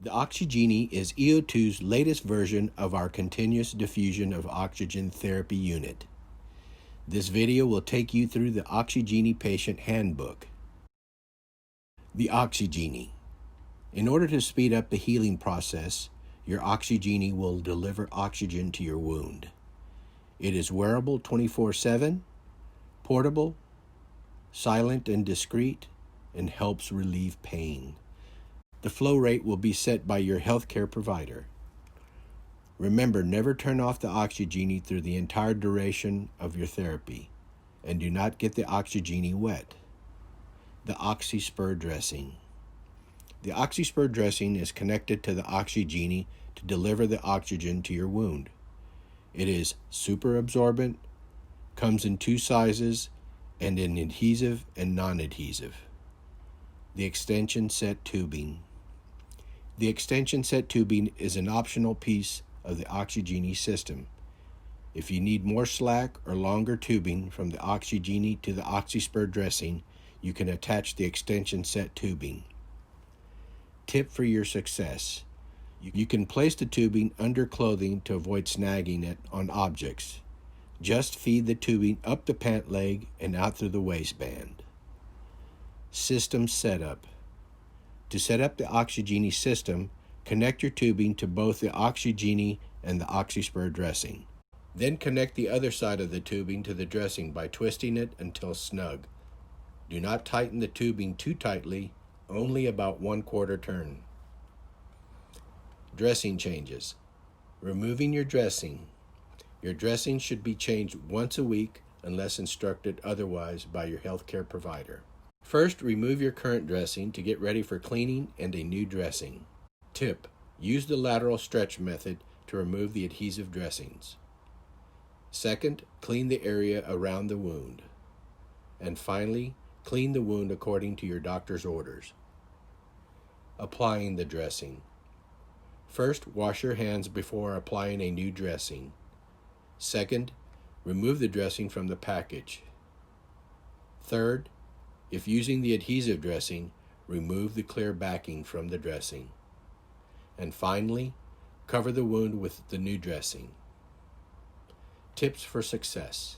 The Oxygenie is EO2's latest version of our continuous diffusion of oxygen therapy unit. This video will take you through the OxyGeni Patient Handbook. The Oxygenie. In order to speed up the healing process, your Oxygenie will deliver oxygen to your wound. It is wearable 24/7, portable, silent and discreet, and helps relieve pain. The flow rate will be set by your healthcare provider. Remember, never turn off the Oxygenie through the entire duration of your therapy, and do not get the Oxygenie wet. The Oxy Spur Dressing. The Oxy Spur Dressing is connected to the Oxygenie to deliver the oxygen to your wound. It is super absorbent, comes in two sizes, and in adhesive and non-adhesive. The extension set tubing. The extension set tubing is an optional piece of the Oxygenie system. If you need more slack or longer tubing from the Oxygenie to the Oxy Spur Dressing, you can attach the extension set tubing. Tip for your success. You can place the tubing under clothing to avoid snagging it on objects. Just feed the tubing up the pant leg and out through the waistband. System setup. To set up the Oxygenie system, connect your tubing to both the Oxygenie and the Oxy Spur Dressing. Then connect the other side of the tubing to the dressing by twisting it until snug. Do not tighten the tubing too tightly, only about 1/4 turn. Dressing changes. Removing your dressing. Your dressing should be changed once a week unless instructed otherwise by your healthcare provider. First, remove your current dressing to get ready for cleaning and a new dressing. Tip: use the lateral stretch method to remove the adhesive dressings. Second, clean the area around the wound. And finally, clean the wound according to your doctor's orders. Applying the dressing. First, wash your hands before applying a new dressing. Second, remove the dressing from the package. Third, if using the adhesive dressing, remove the clear backing from the dressing. And finally, cover the wound with the new dressing. Tips for success.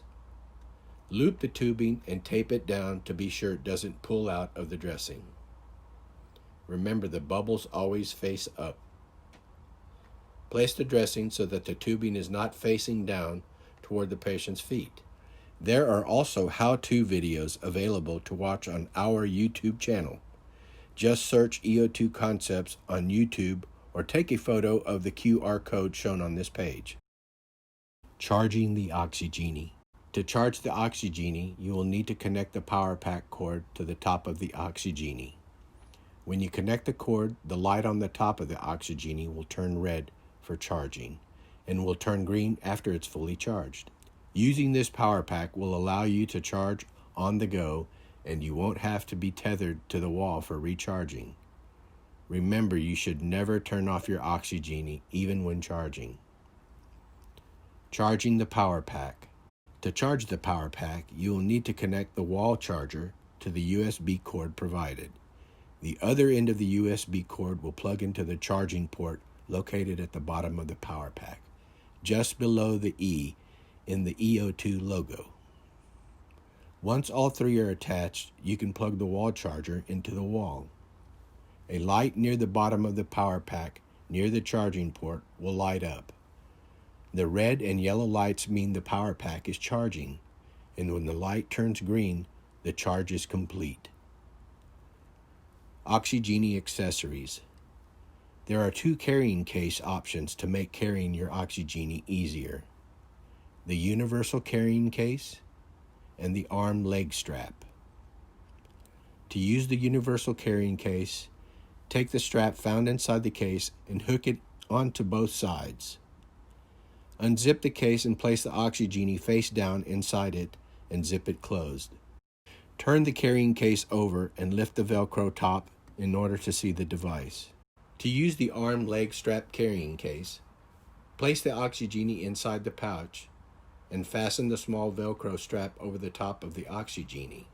Loop the tubing and tape it down to be sure it doesn't pull out of the dressing. Remember, the bubbles always face up. Place the dressing so that the tubing is not facing down toward the patient's feet. There are also how-to videos available to watch on our YouTube channel. Just search EO2 Concepts on YouTube or take a photo of the QR code shown on this page. Charging the Oxygenie. To charge the Oxygenie, you will need to connect the power pack cord to the top of the Oxygenie. When you connect the cord, the light on the top of the Oxygenie will turn red for charging and will turn green after it's fully charged. Using this power pack will allow you to charge on the go, and you won't have to be tethered to the wall for recharging. Remember, you should never turn off your Oxygenie, even when charging. Charging the power pack. To charge the power pack, you will need to connect the wall charger to the USB cord provided. The other end of the USB cord will plug into the charging port located at the bottom of the power pack, just below the E in the EO2 logo. Once all three are attached, you can plug the wall charger into the wall. A light near the bottom of the power pack, near the charging port, will light up. The red and yellow lights mean the power pack is charging, and when the light turns green, the charge is complete. Oxygenie accessories. There are 2 carrying case options to make carrying your Oxygenie easier: the universal carrying case and the arm leg strap. To use the universal carrying case, take the strap found inside the case and hook it onto both sides. Unzip the case and place the Oxygenie face down inside it and zip it closed. Turn the carrying case over and lift the Velcro top in order to see the device. To use the arm leg strap carrying case, place the Oxygenie inside the pouch and fasten the small Velcro strap over the top of the Oxygenie.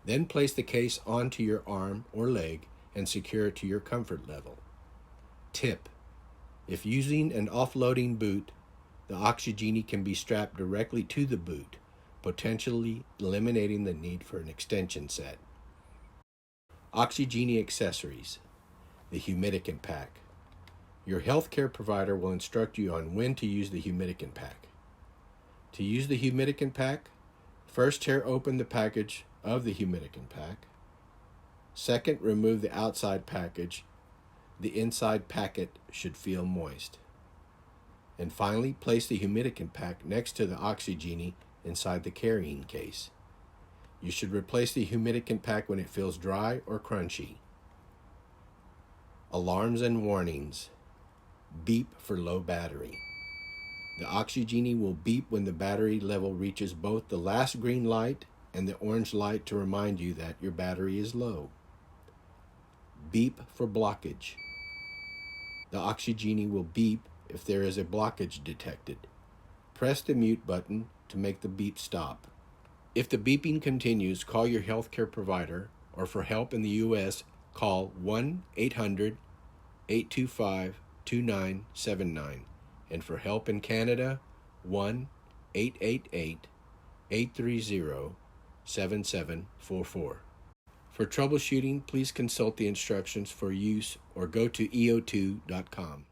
Then place the case onto your arm or leg and secure it to your comfort level. Tip: if using an offloading boot, the Oxygenie can be strapped directly to the boot, potentially eliminating the need for an extension set. Oxygenie accessories. The Humidicant Pack. Your healthcare provider will instruct you on when to use the Humidicant Pack. To use the Humidicant Pack, first tear open the package of the Humidicant Pack. Second, remove the outside package. The inside packet should feel moist. And finally, place the Humidicant Pack next to the Oxygenie inside the carrying case. You should replace the Humidicant Pack when it feels dry or crunchy. Alarms and warnings. Beep for low battery. The Oxygenie will beep when the battery level reaches both the last green light and the orange light to remind you that your battery is low. Beep for blockage. The Oxygenie will beep if there is a blockage detected. Press the mute button to make the beep stop. If the beeping continues, call your healthcare provider, or for help in the U.S., call 1-800-825-2979, and for help in Canada, 1-888-830-7744. For troubleshooting, please consult the instructions for use or go to eo2.com.